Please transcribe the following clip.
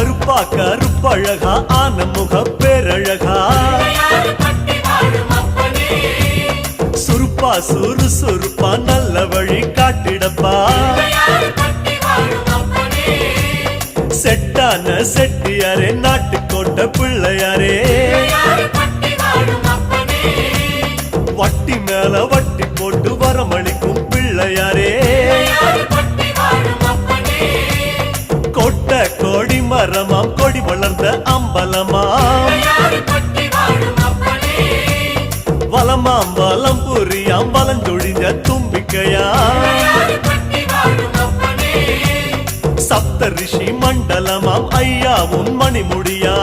கருப்பா கருப்பழகா ஆன முக பேரழகா சுருப்பா சுறுசுறுப்பா நல்ல வழி காட்டிடப்பா செட்டான செட்டியாரே நாட்டுக்கோட்டை பிள்ளையாரே வட்டி மேல வட்டி போட்டு வரமளிக்கும் பிள்ளையாரே கொட்ட கோடி மரமாம் கொடி வளர்ந்த அம்பலமாம் வலமாம் வலம் புரியாம் வலஞ்சொழிஞ்ச தும்பிக்கையா சப்த ரிஷி மண்டலமாம் ஐயா உன் மணிமுடியா